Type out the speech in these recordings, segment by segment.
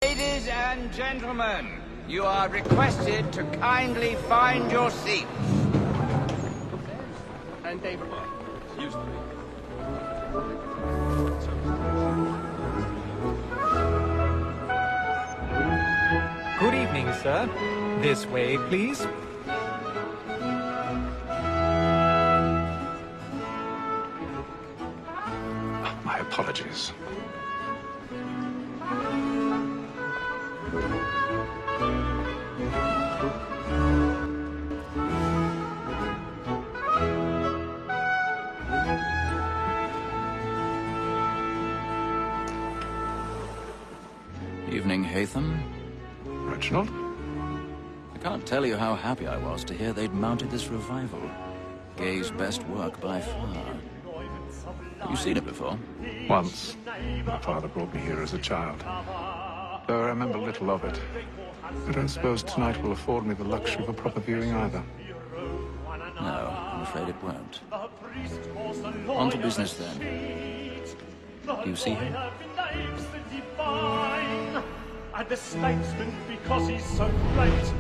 Ladies and gentlemen, you are requested to kindly find your seats. And David, used to be. Good evening, sir. This way, please. My apologies. Evening, Haytham. Reginald? I can't tell you how happy I was to hear they'd mounted this revival. Gay's best work by far. Have you seen it before? Once. My father brought me here as a child. Though I remember little of it. I don't suppose tonight will afford me the luxury of a proper viewing either. No, I'm afraid it won't. On to business then. Do you see him? And the statesman, because he's so great,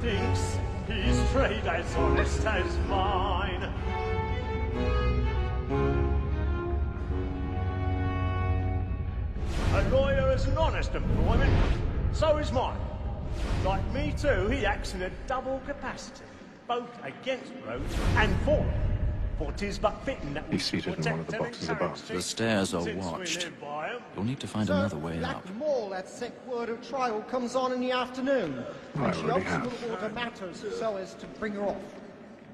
thinks his trade as honest as mine. A lawyer is an honest employment, so is mine. Like me too, he acts in a double capacity, both against roads and for it. For 'tis but fitting that He's seated in one of the boxes above. The stairs are watched. You'll need to find another way up. Black Mall, that set word of trial comes on in the afternoon. I And she already hopes have. you'll order matters so as to bring her off.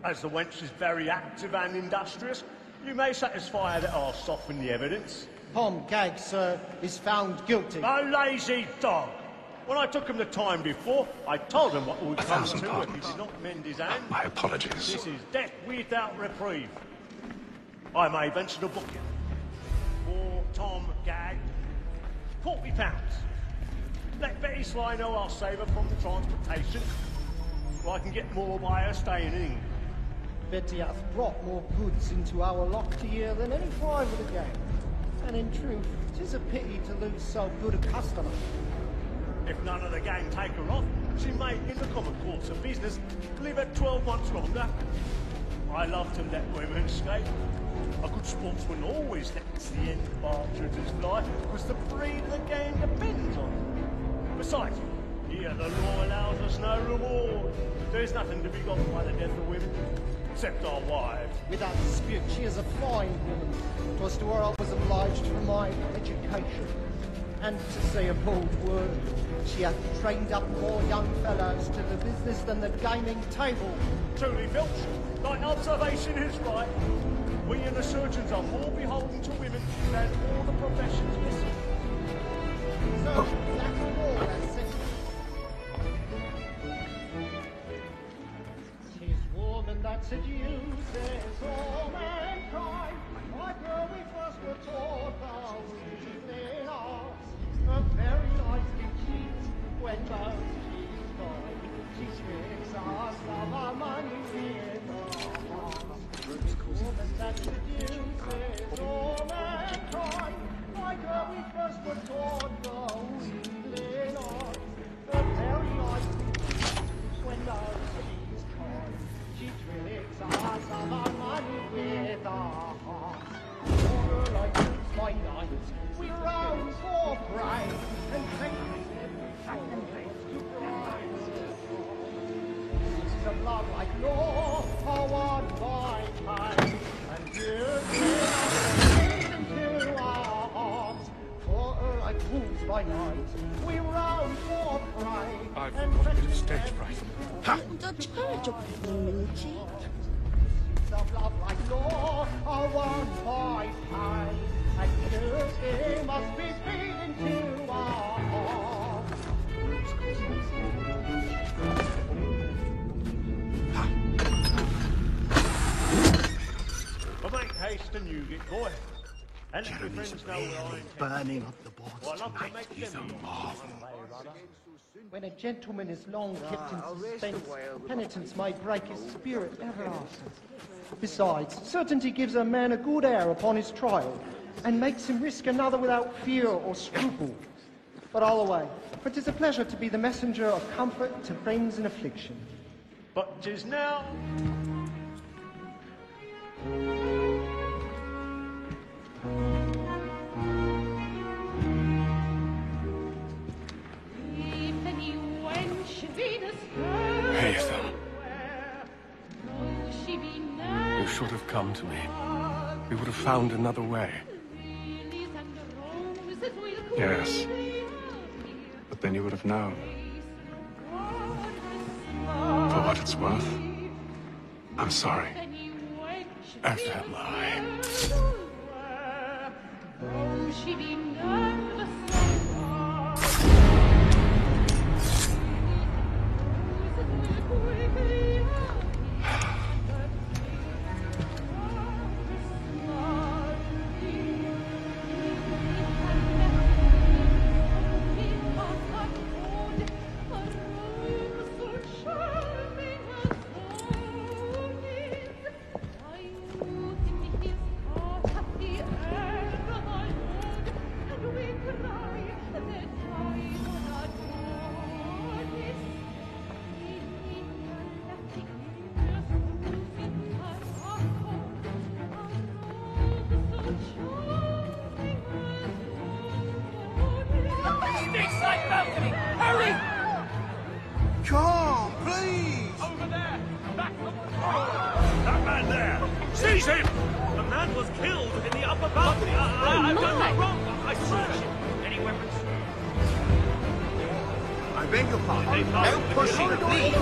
As the wench is very active and industrious, you may satisfy her that I'll soften the evidence. Tom Gagg, sir, is found guilty. A lazy dog! When I took him the time before, I told him what would come to 1,000 if he pardons. did not mend his hand. My apologies. This is death without reprieve. I may venture to book him. For Tom Gagg, £40. Let Betty Sly know I'll save her from the transportation, so I can get more by her staying in England. Betty hath brought more goods into our locked year than any private again. And in truth, 'tis a pity to lose so good a customer. If none of the gang take her off, she may, in the common course of business, live at 12 months longer. I love to let women escape. A good sportsman always lets the end partridges fly, because the breed of the game depends on it. Besides, here the law allows us no reward. There's nothing to be got by the death of women, except our wives. Without dispute, she is a fine woman. 'Twas to her I was obliged for my education. And to say a bold word, she hath trained up more young fellows to the business than the gaming table. Truly, Filch, thy observation is right. We and the surgeons are more beholden to women than all the professions missing. So, Black Mall, that's it. 'Tis woman that seduces all mankind. Like her we first were taught the weakling arts. A very nice to cheat when both she's gone. She tricks us of our money with her heart. Woman that seduces all mankind. Like her we first were taught the weakling arts. A very nice to cheat when both she's gone. She tricks us of our money with her heart. For like my nights, we roam for prey and take every place to rise. Pieces of love like law are won by time, and years into our hearts. For like wolves by night, we roam for prey and I've got a bit of take stage every fright. Dodge courage up humility. of love like law are won by time, and years must be feeding to our hearts. But make haste and you get going. And let your Jeremy's friends know where I really intend. burning up the boards Well, I'd love to tonight. make He's a them marvel. When a gentleman is long kept in suspense, penitence may break his spirit ever after. Besides, certainty gives a man a good air upon his trial, and makes him risk another without fear or scruple. but I'll away. For 'tis a pleasure to be the messenger of comfort to friends in affliction. But 'tis now. Hatham. You should have come to me. We would have found another way. Yes. But then you would have known. For what it's worth, I'm sorry. As am I. Come, please! Over there! That man there! Seize him! The man was killed in the upper balcony. I've done that wrong. I searched him. Any weapons? I beg your pardon. No pushing, please!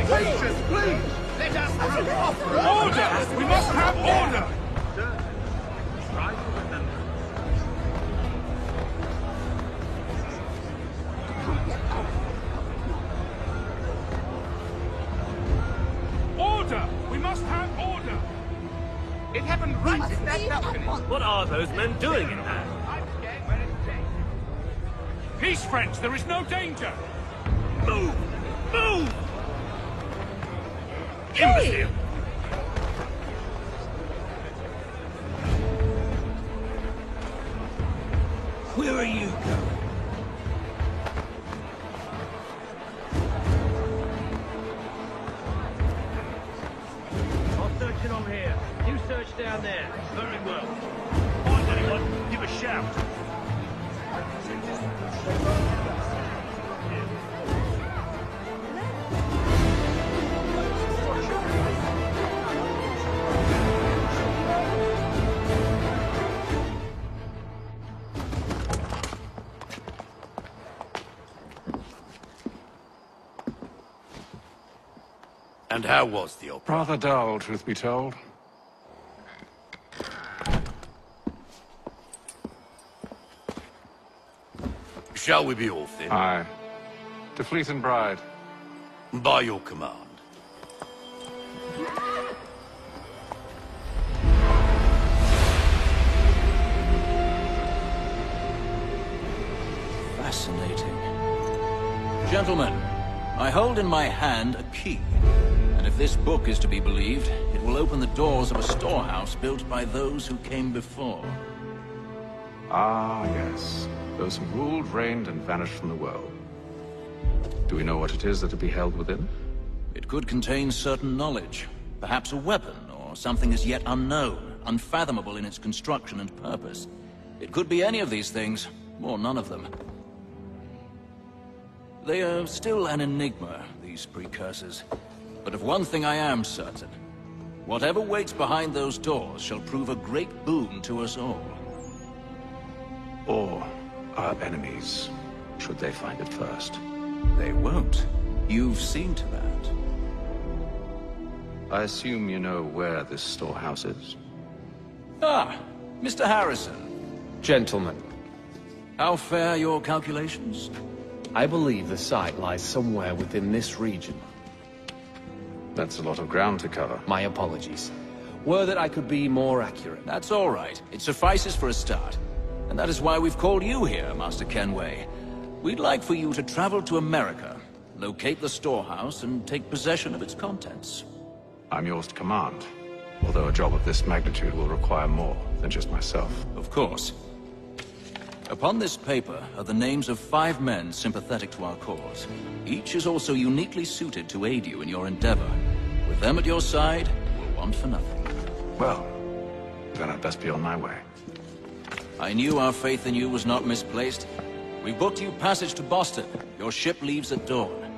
Patience, please! Let us through. Order! We must have order! Try to remember. Order! We must have order! It happened right in that balcony. What are those men doing in there? I'm scared when it's safe. Peace, friends! There is no danger! Move! Move! Imbecile! Where are you going? I'll search it on here. You search down there. Very well. Find anyone, give a shout. And how was the opera? Rather dull, truth be told. Shall we be off then? Aye. To Fleet and Bride. By your command. Fascinating. Gentlemen, I hold in my hand a key. And if this book is to be believed, it will open the doors of a storehouse built by those who came before. Ah, yes. Those who ruled, reigned, and vanished from the world. Do we know what it is that will be held within? It could contain certain knowledge, perhaps a weapon, or something as yet unknown, unfathomable in its construction and purpose. It could be any of these things, or none of them. They are still an enigma, these precursors. But of one thing I am certain. Whatever waits behind those doors shall prove a great boon to us all. Or our enemies, should they find it first. They won't. You've seen to that. I assume you know where this storehouse is? Ah, Mr. Harrison. Gentlemen, How fare your calculations? I believe the site lies somewhere within this region. That's a lot of ground to cover. My apologies. Were that I could be more accurate. That's all right. It suffices for a start. And that is why we've called you here, Master Kenway. We'd like for you to travel to America, locate the storehouse, and take possession of its contents. I'm yours to command. Although a job of this magnitude will require more than just myself. Of course. Upon this paper are the names of 5 men sympathetic to our cause. Each is also uniquely suited to aid you in your endeavor. With them at your side, you will want for nothing. Well, then I'd best be on my way. I knew our faith in you was not misplaced. We booked you passage to Boston. Your ship leaves at dawn.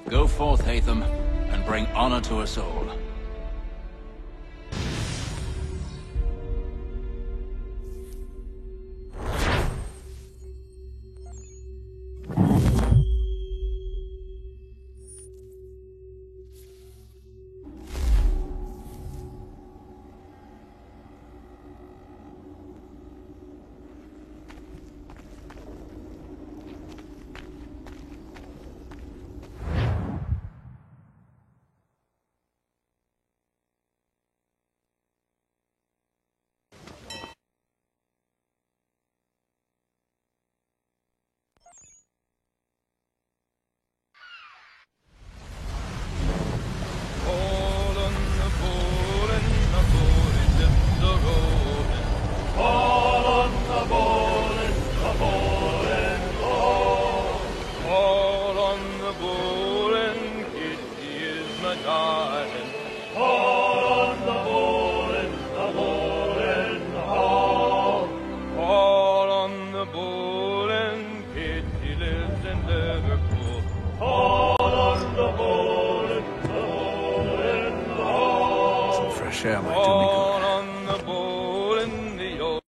Go forth, Hatham, and bring honor to us all. Some fresh air might do me good.